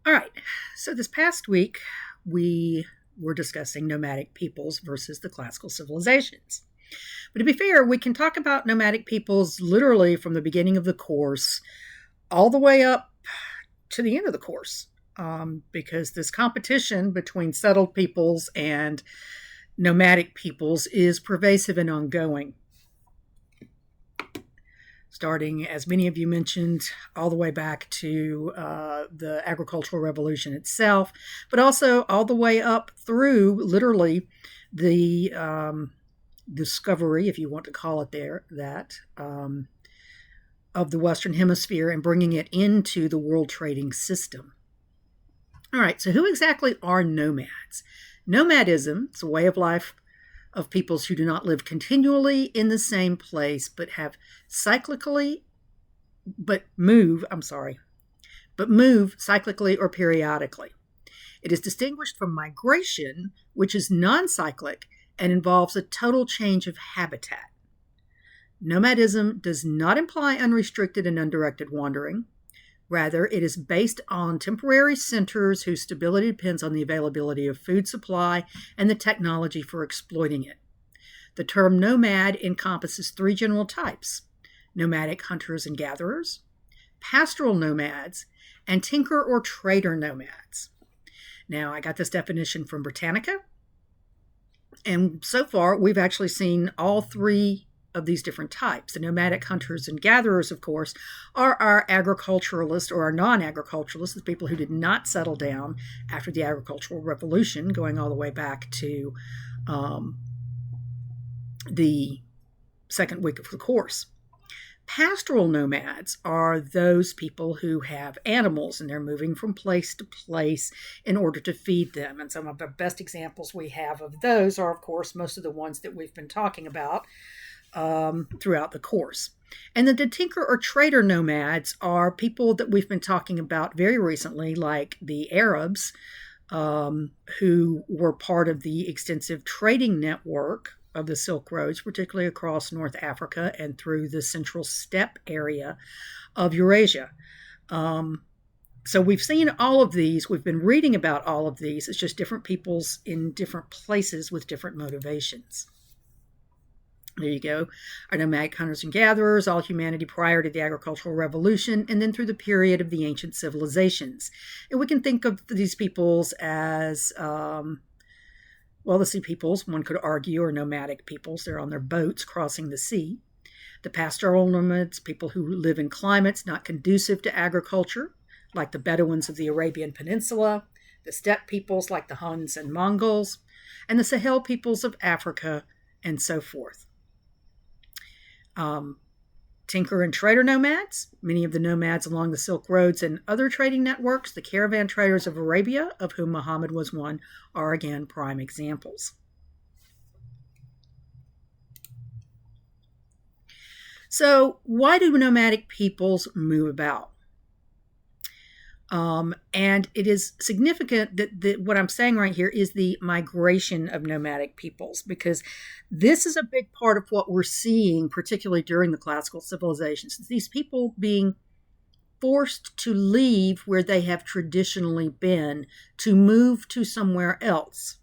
All right. So this past week, we were discussing nomadic peoples versus the classical civilizations. But to be fair, we can talk about nomadic peoples literally from the beginning of the course all the way up to the end of the course, because this competition between settled peoples and nomadic peoples is pervasive and ongoing. Starting, as many of you mentioned, all the way back to the agricultural revolution itself, but also all the way up through literally the discovery, if you want to call it that, of the Western Hemisphere and bringing it into the world trading system. All right, so who exactly are nomads? Nomadism is a way of life of peoples who do not live continually in the same place, but have move cyclically or periodically. It is distinguished from migration, which is non-cyclic and involves a total change of habitat. Nomadism does not imply unrestricted and undirected wandering. Rather, it is based on temporary centers whose stability depends on the availability of food supply and the technology for exploiting it. The term nomad encompasses three general types: nomadic hunters and gatherers, pastoral nomads, and tinker or trader nomads. Now, I got this definition from Britannica, and so far we've actually seen all three of these different types. The nomadic hunters and gatherers, of course, are our agriculturalists or our non-agriculturalists, the people who did not settle down after the agricultural revolution, going all the way back to the second week of the course. Pastoral nomads are those people who have animals and they're moving from place to place in order to feed them. And some of the best examples we have of those are, of course, most of the ones that we've been talking about throughout the course. And then the tinker or trader nomads are people that we've been talking about very recently, like the Arabs, who were part of the extensive trading network of the Silk Roads, particularly across North Africa and through the central steppe area of Eurasia. So we've seen all of these. We've been reading about all of these. It's just different peoples in different places with different motivations. There you go. Our nomadic hunters and gatherers, all humanity prior to the agricultural revolution, and then through the period of the ancient civilizations. And we can think of these peoples as, the sea peoples, one could argue, are nomadic peoples. They're on their boats crossing the sea. The pastoral nomads, people who live in climates not conducive to agriculture, like the Bedouins of the Arabian Peninsula, the steppe peoples like the Huns and Mongols, and the Sahel peoples of Africa, and so forth. Tinker and trader nomads, many of the nomads along the Silk Roads and other trading networks, the caravan traders of Arabia, of whom Muhammad was one, are again prime examples. So why do nomadic peoples move about? And it is significant that what I'm saying right here is the migration of nomadic peoples, because this is a big part of what we're seeing, particularly during the classical civilizations. These people being forced to leave where they have traditionally been to move to somewhere else.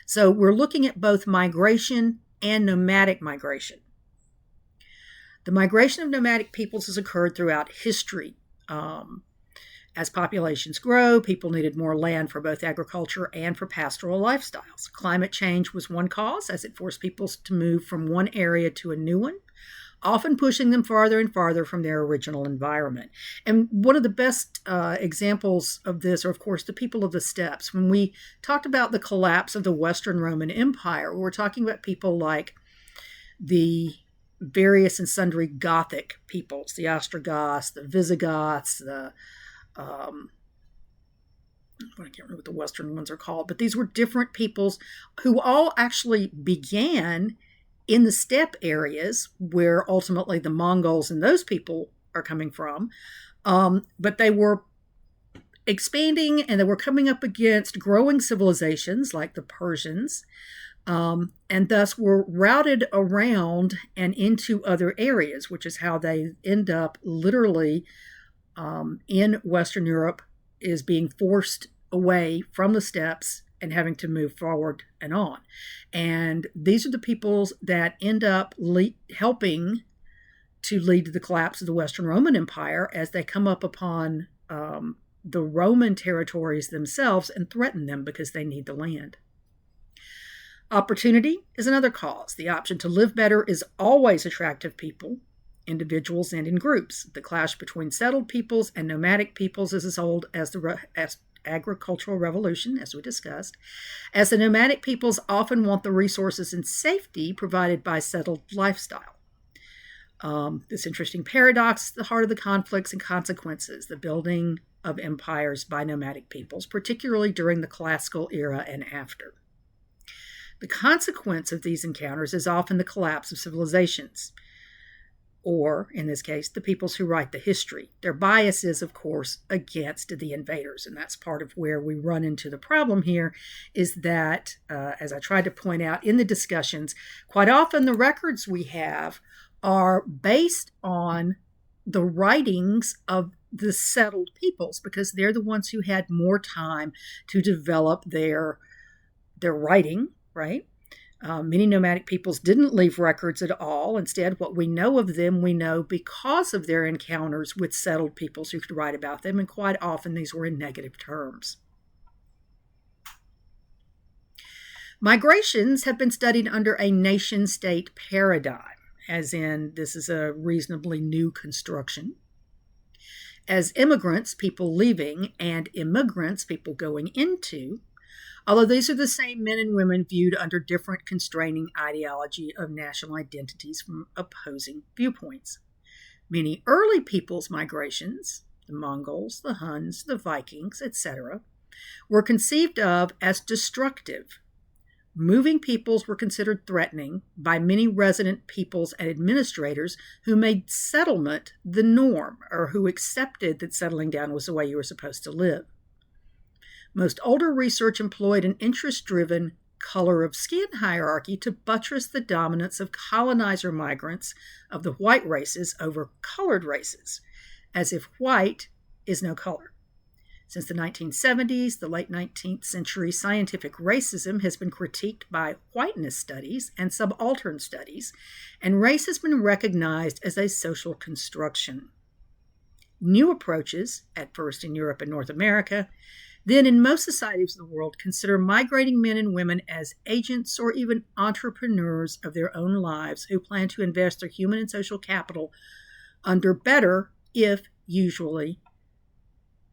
So we're looking at both migration and nomadic migration. The migration of nomadic peoples has occurred throughout history. As populations grow, people needed more land for both agriculture and for pastoral lifestyles. Climate change was one cause, as it forced people to move from one area to a new one, often pushing them farther and farther from their original environment. And one of the best examples of this are, of course, the people of the steppes. When we talked about the collapse of the Western Roman Empire, we were talking about people like the various and sundry Gothic peoples, the Ostrogoths, the Visigoths, I can't remember what the Western ones are called, but these were different peoples who all actually began in the steppe areas where ultimately the Mongols and those people are coming from. But they were expanding and they were coming up against growing civilizations like the Persians, and thus were routed around and into other areas, which is how they end up literally in Western Europe is being forced away from the steppes and having to move forward and on. And these are the peoples that end up helping to lead to the collapse of the Western Roman Empire as they come up upon the Roman territories themselves and threaten them because they need the land. Opportunity is another cause. The option to live better is always attractive people, individuals, and in groups. The clash between settled peoples and nomadic peoples is as old as the agricultural revolution, as we discussed, as the nomadic peoples often want the resources and safety provided by settled lifestyle. This interesting paradox is the heart of the conflicts and consequences, the building of empires by nomadic peoples, particularly during the classical era and after. The consequence of these encounters is often the collapse of civilizations, or, in this case, the peoples who write the history. Their bias is, of course, against the invaders, and that's part of where we run into the problem here, is that, as I tried to point out in the discussions, quite often the records we have are based on the writings of the settled peoples, because they're the ones who had more time to develop their writing, right? Many nomadic peoples didn't leave records at all. Instead, what we know of them, we know because of their encounters with settled peoples who could write about them, and quite often these were in negative terms. Migrations have been studied under a nation-state paradigm, as in this is a reasonably new construction. As immigrants, people leaving, and immigrants, people going into, although these are the same men and women viewed under different constraining ideology of national identities from opposing viewpoints. Many early peoples' migrations, the Mongols, the Huns, the Vikings, etc., were conceived of as destructive. Moving peoples were considered threatening by many resident peoples and administrators who made settlement the norm, or who accepted that settling down was the way you were supposed to live. Most older research employed an interest-driven color of skin hierarchy to buttress the dominance of colonizer migrants of the white races over colored races, as if white is no color. Since the 1970s, the late 19th century, scientific racism has been critiqued by whiteness studies and subaltern studies, and race has been recognized as a social construction. New approaches, at first in Europe and North America, then in most societies of the world, consider migrating men and women as agents or even entrepreneurs of their own lives who plan to invest their human and social capital under better, if usually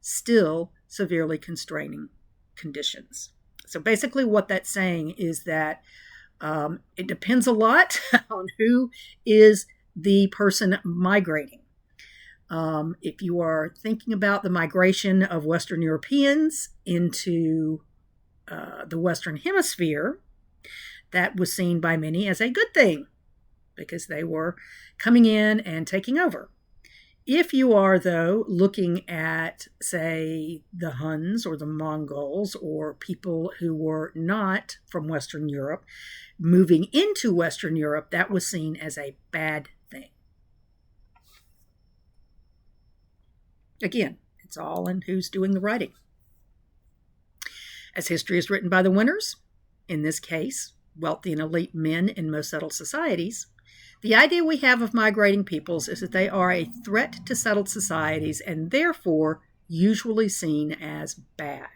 still severely constraining conditions. So basically what that's saying is that it depends a lot on who is the person migrating. If you are thinking about the migration of Western Europeans into the Western Hemisphere, that was seen by many as a good thing because they were coming in and taking over. If you are, though, looking at, say, the Huns or the Mongols or people who were not from Western Europe moving into Western Europe, that was seen as a bad thing. Again, it's all in who's doing the writing. As history is written by the winners, in this case, wealthy and elite men in most settled societies, the idea we have of migrating peoples is that they are a threat to settled societies and therefore usually seen as bad.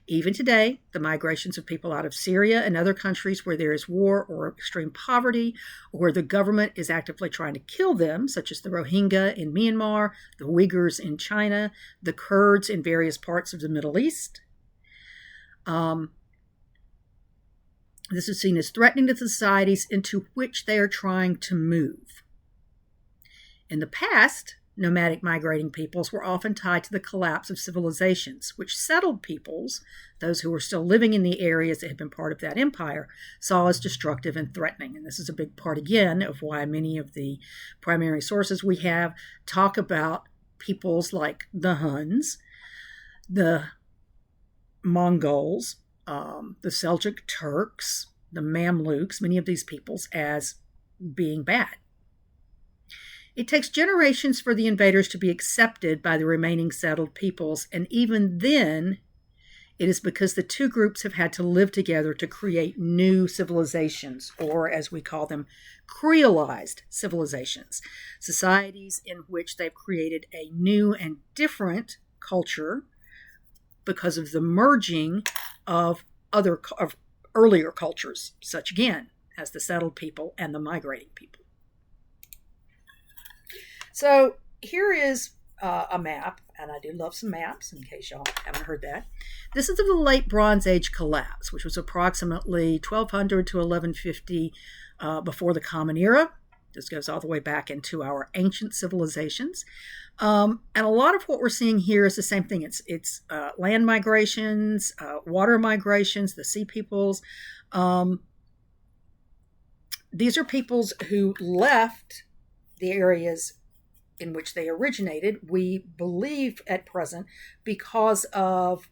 Even today, the migrations of people out of Syria and other countries where there is war or extreme poverty, or where the government is actively trying to kill them, such as the Rohingya in Myanmar, the Uyghurs in China, the Kurds in various parts of the Middle East, this is seen as threatening to the societies into which they are trying to move. In the past, nomadic migrating peoples were often tied to the collapse of civilizations, which settled peoples, those who were still living in the areas that had been part of that empire, saw as destructive and threatening. And this is a big part, again, of why many of the primary sources we have talk about peoples like the Huns, the Mongols, the Seljuk Turks, the Mamluks, many of these peoples as being bad. It takes generations for the invaders to be accepted by the remaining settled peoples, and even then, it is because the two groups have had to live together to create new civilizations, or as we call them, creolized civilizations, societies in which they've created a new and different culture because of the merging of earlier cultures, such again as the settled people and the migrating people. So here is a map, and I do love some maps in case y'all haven't heard that. This is of the late Bronze Age collapse, which was approximately 1200 to 1150 before the Common Era. This goes all the way back into our ancient civilizations. And a lot of what we're seeing here is the same thing. It's land migrations, water migrations, the sea peoples. These are peoples who left the areas in which they originated, we believe at present, because of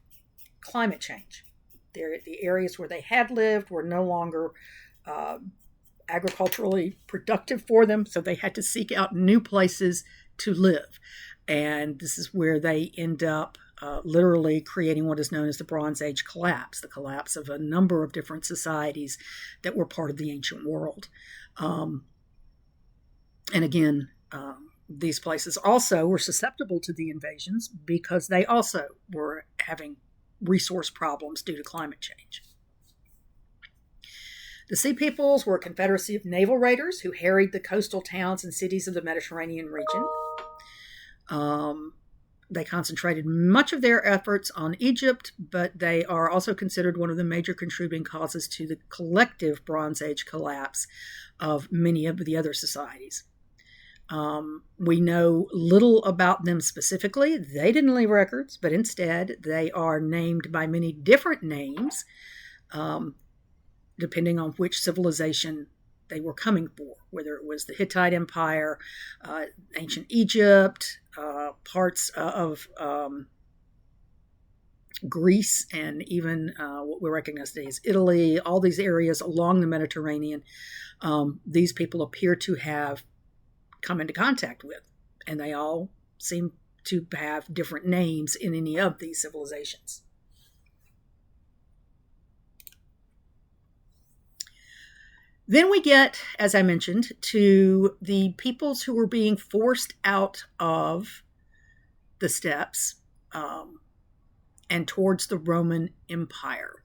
climate change. The areas where they had lived were no longer agriculturally productive for them, so they had to seek out new places to live. And this is where they end up literally creating what is known as the Bronze Age collapse, the collapse of a number of different societies that were part of the ancient world. And again, these places also were susceptible to the invasions because they also were having resource problems due to climate change. The Sea Peoples were a confederacy of naval raiders who harried the coastal towns and cities of the Mediterranean region. They concentrated much of their efforts on Egypt, but they are also considered one of the major contributing causes to the collective Bronze Age collapse of many of the other societies. We know little about them specifically. They didn't leave records, but instead they are named by many different names, depending on which civilization they were coming for, whether it was the Hittite Empire, ancient Egypt, parts of Greece, and even what we recognize today as Italy, all these areas along the Mediterranean, these people appear to have come into contact with, and they all seem to have different names in any of these civilizations. Then we get, as I mentioned, to the peoples who were being forced out of the steppes and towards the Roman Empire.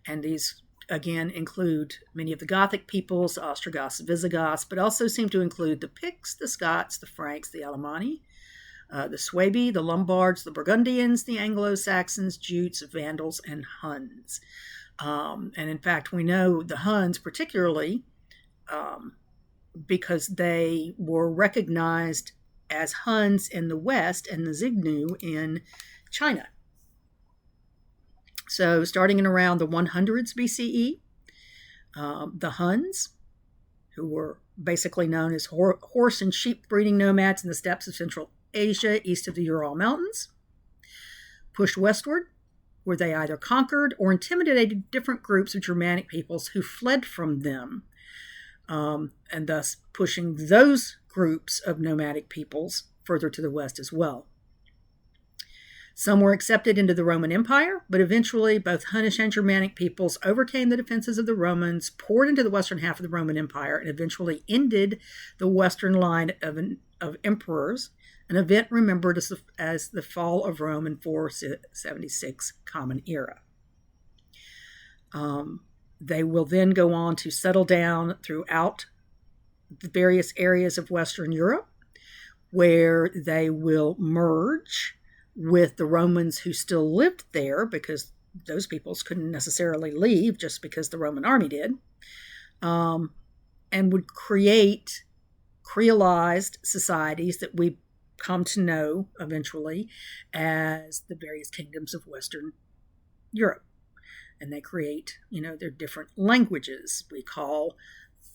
And these, again, include many of the Gothic peoples, Ostrogoths, Visigoths, but also seem to include the Picts, the Scots, the Franks, the Alemanni, the Suebi, the Lombards, the Burgundians, the Anglo-Saxons, Jutes, Vandals, and Huns. And in fact, we know the Huns particularly because they were recognized as Huns in the West and the Xiongnu in China. So starting in around the 100s BCE, the Huns, who were basically known as horse and sheep breeding nomads in the steppes of Central Asia east of the Ural Mountains, pushed westward, where they either conquered or intimidated different groups of Germanic peoples who fled from them, and thus pushing those groups of nomadic peoples further to the west as well. Some were accepted into the Roman Empire, but eventually both Hunnish and Germanic peoples overcame the defenses of the Romans, poured into the western half of the Roman Empire, and eventually ended the western line of emperors, an event remembered as the fall of Rome in 476 Common Era. They will then go on to settle down throughout the various areas of Western Europe, where they will merge with the Romans who still lived there, because those peoples couldn't necessarily leave just because the Roman army did, and would create creolized societies that we come to know eventually as the various kingdoms of Western Europe. And they create, their different languages. We call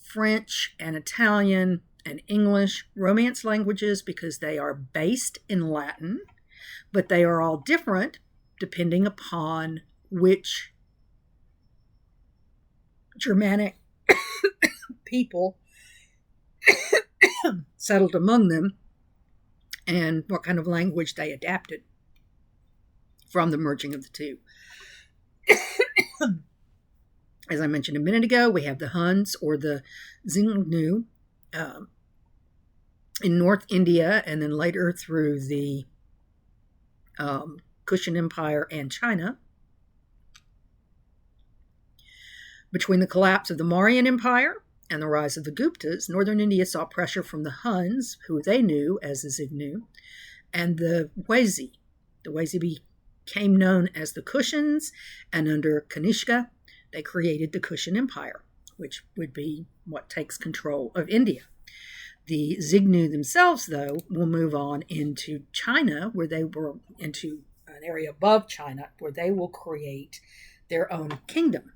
French and Italian and English Romance languages because they are based in Latin, but they are all different depending upon which Germanic people settled among them, and what kind of language they adapted from the merging of the two. As I mentioned a minute ago, we have the Huns or the Xingnu in North India, and then later through the Kushan Empire and China. Between the collapse of the Mauryan Empire and the rise of the Guptas, northern India saw pressure from the Huns, who they knew as the Xingnu, and the Wezi. The Wezi became known as the Kushans, and under Kanishka, they created the Kushan Empire, which would be what takes control of India. The Xingnu themselves, though, will move on into China, where they were into an area above China, where they will create their own kingdom.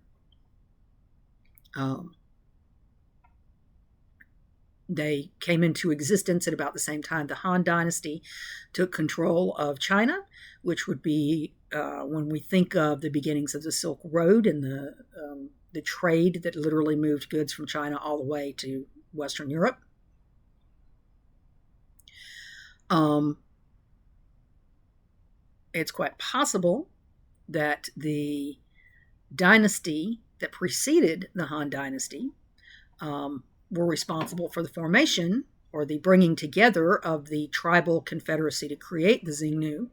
They came into existence at about the same time the Han Dynasty took control of China, which would be when we think of the beginnings of the Silk Road and the trade that literally moved goods from China all the way to Western Europe. It's quite possible that the dynasty that preceded the Han Dynasty were responsible for the formation or the bringing together of the tribal confederacy to create the Xingnu.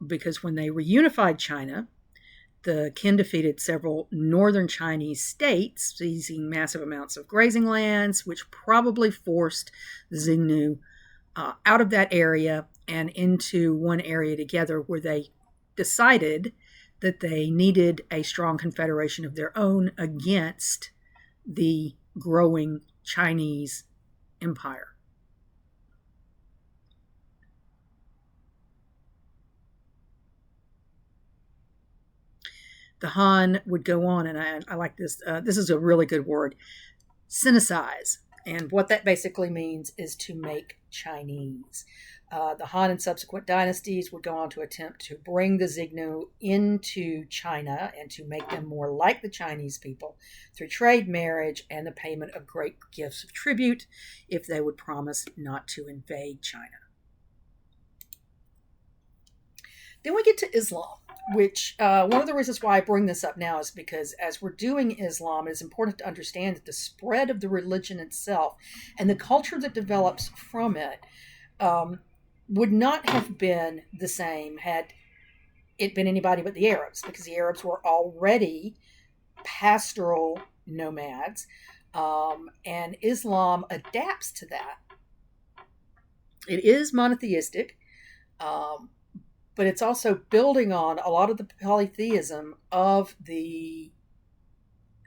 Because when they reunified China, the Qin defeated several northern Chinese states, seizing massive amounts of grazing lands, which probably forced the Xingnu out of that area and into one area together, where they decided that they needed a strong confederation of their own against the growing Chinese empire. The Han would go on, and I like this. This is a really good word, Sinicize. And what that basically means is to make Chinese. The Han and subsequent dynasties would go on to attempt to bring the Xingnu into China and to make them more like the Chinese people through trade, marriage, and the payment of great gifts of tribute if they would promise not to invade China. Then we get to Islam, which one of the reasons why I bring this up now is because as we're doing Islam, it is important to understand that the spread of the religion itself and the culture that develops from it would not have been the same had it been anybody but the Arabs, because the Arabs were already pastoral nomads, and Islam adapts to that. It is monotheistic, but it's also building on a lot of the polytheism of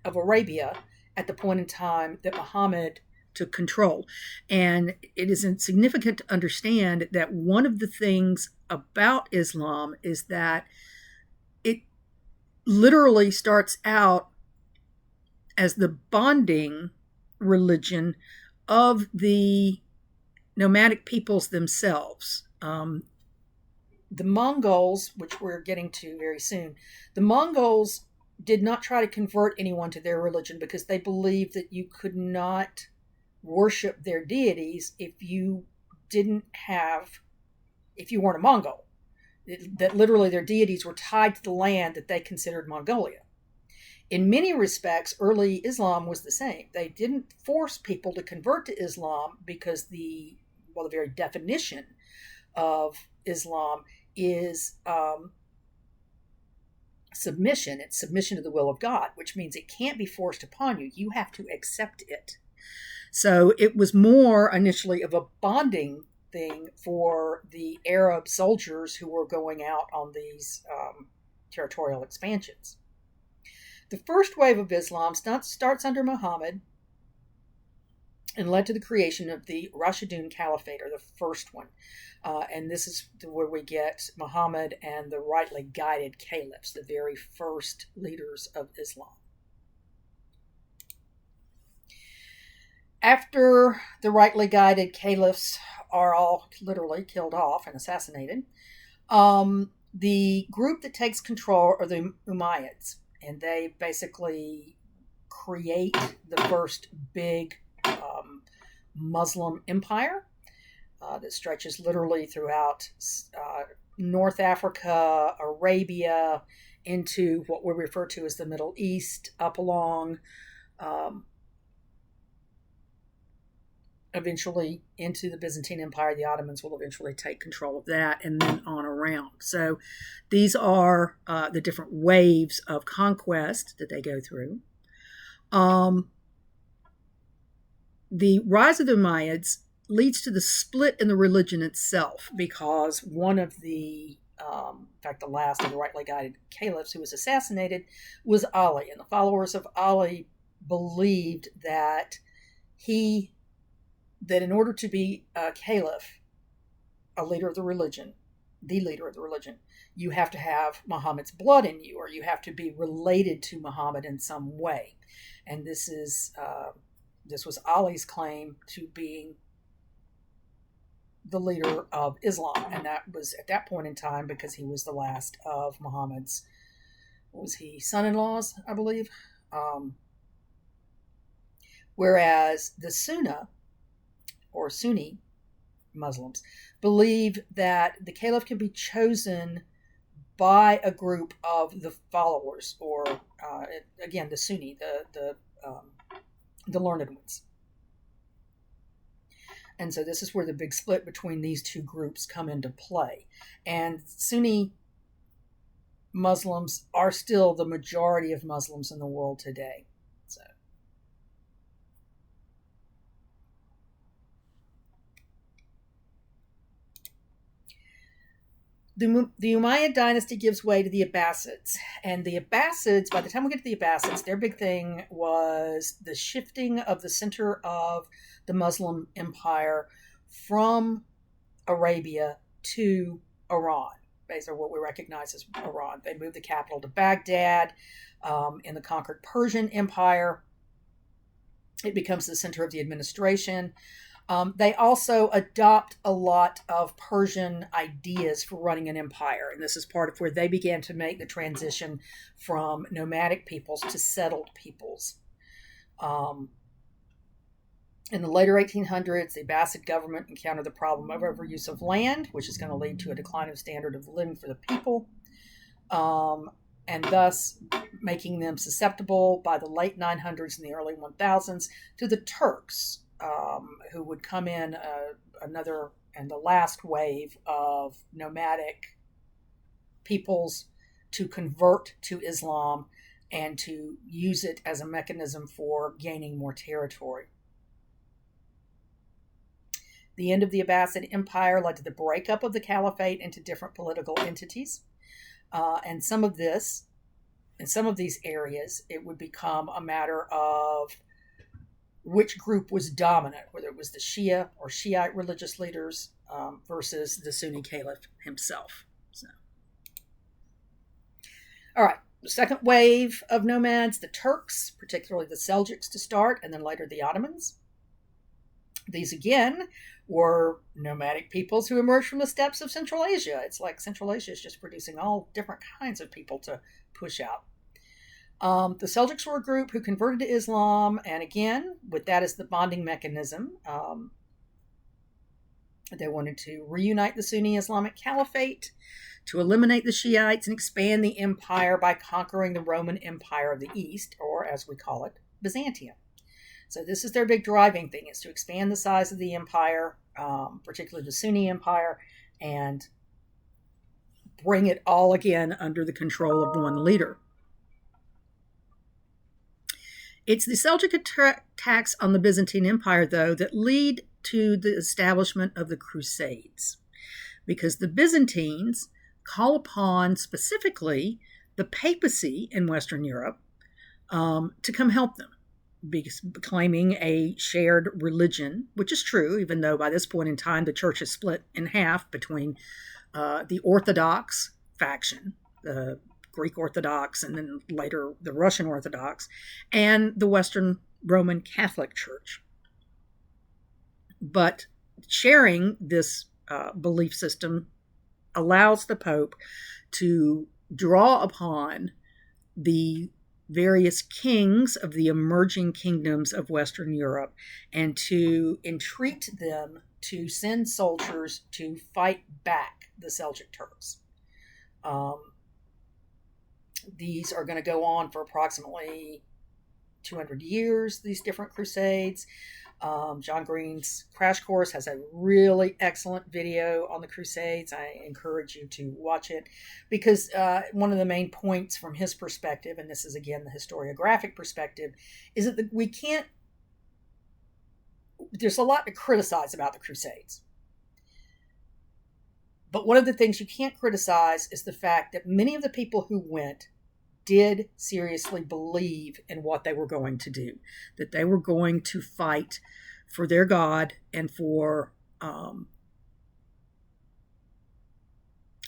Arabia at the point in time that Muhammad took control. And it is significant to understand that one of the things about Islam is that it literally starts out as the bonding religion of the nomadic peoples themselves. The Mongols, which we're getting to very soon, the Mongols did not try to convert anyone to their religion because they believed that you could not worship their deities if you weren't a Mongol. That literally their deities were tied to the land that they considered Mongolia. In many respects, early Islam was the same. They didn't force people to convert to Islam because the very definition of Islam is submission. It's submission to the will of God, which means it can't be forced upon you. You have to accept it. So it was more initially of a bonding thing for the Arab soldiers who were going out on these territorial expansions. The first wave of Islam starts under Muhammad and led to the creation of the Rashidun Caliphate, or the first one. And this is where we get Muhammad and the rightly guided caliphs, the very first leaders of Islam. After the rightly guided caliphs are all literally killed off and assassinated, the group that takes control are the Umayyads, and they basically create the first big Muslim empire that stretches literally throughout North Africa, Arabia, into what we refer to as the Middle East, up along, eventually into the Byzantine Empire. The Ottomans will eventually take control of that, and then on around. So these are the different waves of conquest that they go through. The rise of the Umayyads leads to the split in the religion itself, because one of the, in fact, the last of the rightly guided caliphs who was assassinated was Ali. And the followers of Ali believed that that in order to be a caliph, a leader of the religion, you have to have Muhammad's blood in you, or you have to be related to Muhammad in some way. And this was Ali's claim to being the leader of Islam. And that was at that point in time because he was the last of Muhammad's, son-in-laws, I believe. Whereas the Sunnah, or Sunni Muslims, believe that the caliph can be chosen by a group of the followers, or again, the Sunni, the learned ones. And so this is where the big split between these two groups come into play. And Sunni Muslims are still the majority of Muslims in the world today. So the Umayyad dynasty gives way to the Abbasids. And the Abbasids, by the time we get to the Abbasids, their big thing was the shifting of the center of the Muslim empire from Arabia to Iran, basically what we recognize as Iran. They moved the capital to Baghdad. In the conquered Persian Empire, it becomes the center of the administration. They also adopt a lot of Persian ideas for running an empire. And this is part of where they began to make the transition from nomadic peoples to settled peoples. In the later 1800s, the Abbasid government encountered the problem of overuse of land, which is going to lead to a decline of standard of living for the people, and thus making them susceptible by the late 900s and the early 1000s to the Turks, who would come in another and the last wave of nomadic peoples to convert to Islam and to use it as a mechanism for gaining more territory. The end of the Abbasid Empire led to the breakup of the caliphate into different political entities. And some of this, in some of these areas, it would become a matter of which group was dominant, whether it was the Shia or Shiite religious leaders versus the Sunni caliph himself. So. All right, the second wave of nomads, the Turks, particularly the Seljuks to start, and then later the Ottomans. These, again, were nomadic peoples who emerged from the steppes of Central Asia. It's like Central Asia is just producing all different kinds of people to push out. The Seljuks were a group who converted to Islam, and again, with that as the bonding mechanism, they wanted to reunite the Sunni Islamic Caliphate, to eliminate the Shiites and expand the empire by conquering the Roman Empire of the East, or as we call it, Byzantium. So this is their big driving thing, is to expand the size of the empire, particularly the Sunni Empire, and bring it all again under the control of one leader. It's the Seljuk attacks on the Byzantine Empire, though, that lead to the establishment of the Crusades, because the Byzantines call upon specifically the papacy in Western Europe to come help them, claiming a shared religion, which is true, even though by this point in time the church is split in half between the Orthodox faction, the Greek Orthodox, and then later the Russian Orthodox, and the Western Roman Catholic Church. But sharing this belief system allows the Pope to draw upon the various kings of the emerging kingdoms of Western Europe and to entreat them to send soldiers to fight back the Seljuk Turks. These are going to go on for approximately 200 years, these different crusades. John Green's Crash Course has a really excellent video on the Crusades. I encourage you to watch it because one of the main points from his perspective, and this is again the historiographic perspective, is that we can't, there's a lot to criticize about the Crusades. But one of the things you can't criticize is the fact that many of the people who went did seriously believe in what they were going to do, that they were going to fight for their God and for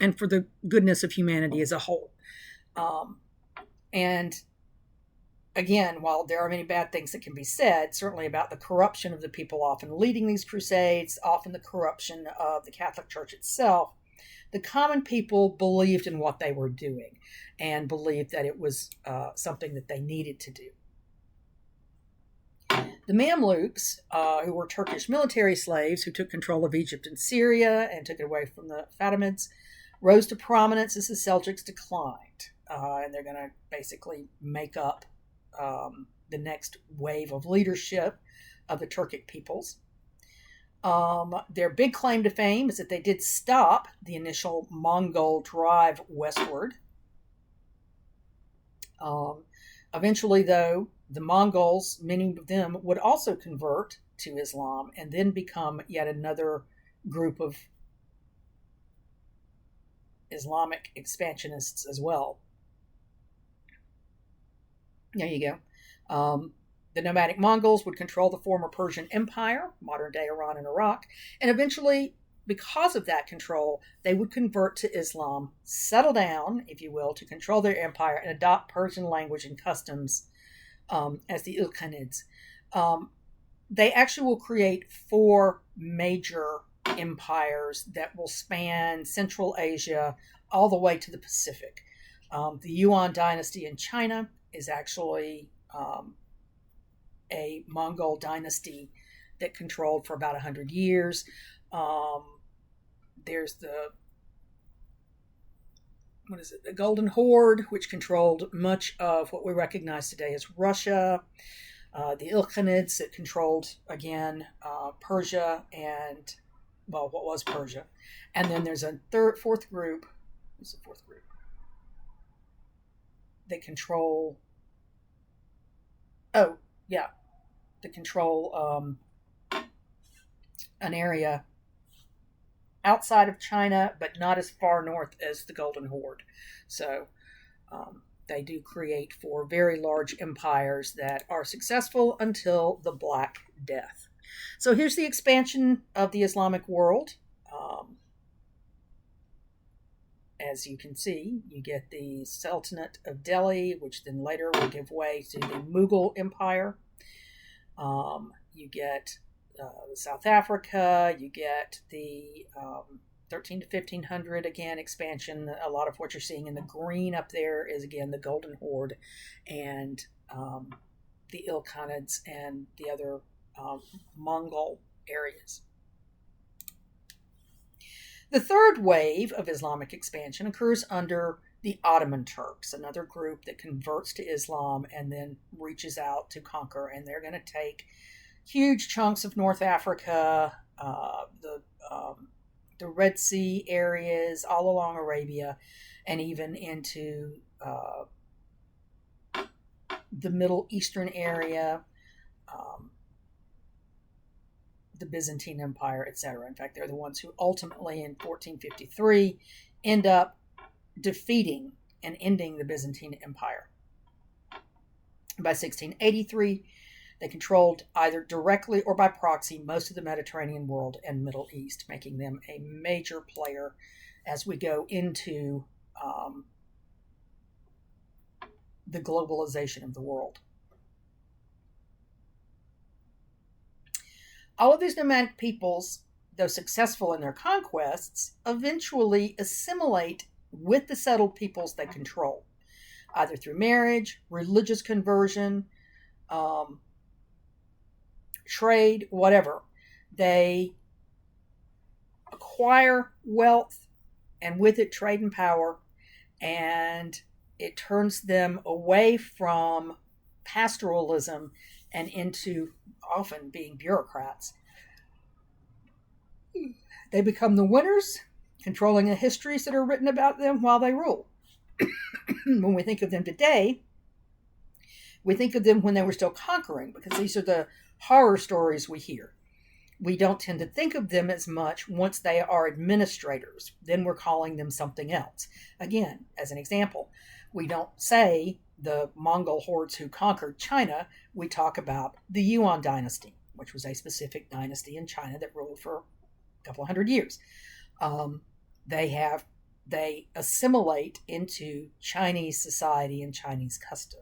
the goodness of humanity as a whole. And again, while there are many bad things that can be said, certainly about the corruption of the people often leading these crusades, often the corruption of the Catholic Church itself, the common people believed in what they were doing and believed that it was something that they needed to do. The Mamluks, who were Turkish military slaves who took control of Egypt and Syria and took it away from the Fatimids, rose to prominence as the Seljuks declined. And they're going to basically make up the next wave of leadership of the Turkic peoples. Their big claim to fame is that they did stop the initial Mongol drive westward. Eventually, though, the Mongols, many of them, would also convert to Islam and then become yet another group of Islamic expansionists as well. There you go. The nomadic Mongols would control the former Persian Empire, modern-day Iran and Iraq, and eventually, because of that control, they would convert to Islam, settle down, if you will, to control their empire and adopt Persian language and customs as the Ilkhanids. They actually will create 4 major empires that will span Central Asia all the way to the Pacific. The Yuan dynasty in China is actually a Mongol dynasty that controlled for about 100 years. There's the Golden Horde, which controlled much of what we recognize today as Russia. The Ilkhanids that controlled, again, Persia and, well, what was Persia. And then there's a fourth group. Who's the fourth group? They control, they control an area outside of China, but not as far north as the Golden Horde. So they do create 4 very large empires that are successful until the Black Death. So here's the expansion of the Islamic world. As you can see, you get the Sultanate of Delhi, which then later will give way to the Mughal Empire. You get South Africa, you get the 13 to 1500, again, expansion. A lot of what you're seeing in the green up there is, again, the Golden Horde and the Ilkhanids and the other Mongol areas. The third wave of Islamic expansion occurs under the Ottoman Turks, another group that converts to Islam and then reaches out to conquer. And they're going to take huge chunks of North Africa, the Red Sea areas, all along Arabia, and even into the Middle Eastern area, the Byzantine Empire, etc. In fact, they're the ones who ultimately, in 1453, end up defeating and ending the Byzantine Empire. By 1683, they controlled either directly or by proxy most of the Mediterranean world and Middle East, making them a major player as we go into the globalization of the world. All of these nomadic peoples, though successful in their conquests, eventually assimilate with the settled peoples they control. either through marriage, religious conversion, trade, whatever. They acquire wealth and with it trade and power, and it turns them away from pastoralism and into often being bureaucrats. They become the winners, controlling the histories that are written about them while they rule. When we think of them today, we think of them when they were still conquering, because these are the horror stories we hear. We don't tend to think of them as much once they are administrators. Then we're calling them something else. Again, as an example, we don't say the Mongol hordes who conquered China. We talk about the Yuan dynasty, which was a specific dynasty in China that ruled for a couple of hundred years. They assimilate into Chinese society and Chinese custom.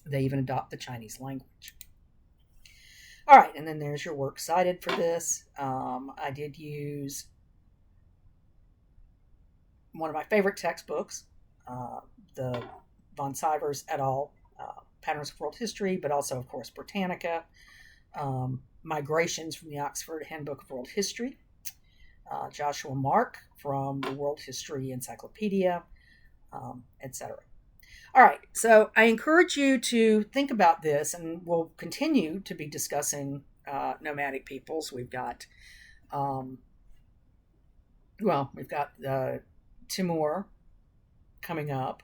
They even adopt the Chinese language. All right, and then there's your works cited for this. I did use one of my favorite textbooks, the von Sivers et al. Patterns of World History, but also, of course, Britannica, Migrations from the Oxford Handbook of World History, Joshua Mark from the World History Encyclopedia, etc. All right, so I encourage you to think about this, and we'll continue to be discussing nomadic peoples. We've got, Timur coming up,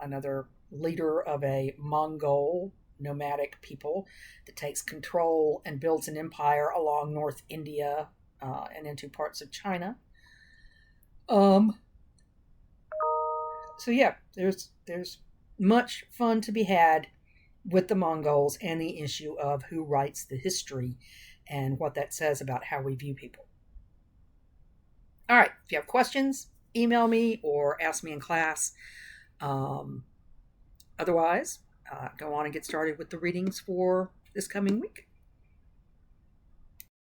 another leader of a Mongol nomadic people that takes control and builds an empire along North India and into parts of China. So yeah, there's much fun to be had with the Mongols and the issue of who writes the history and what that says about how we view people. All right, if you have questions, email me or ask me in class. Otherwise, go on and get started with the readings for this coming week.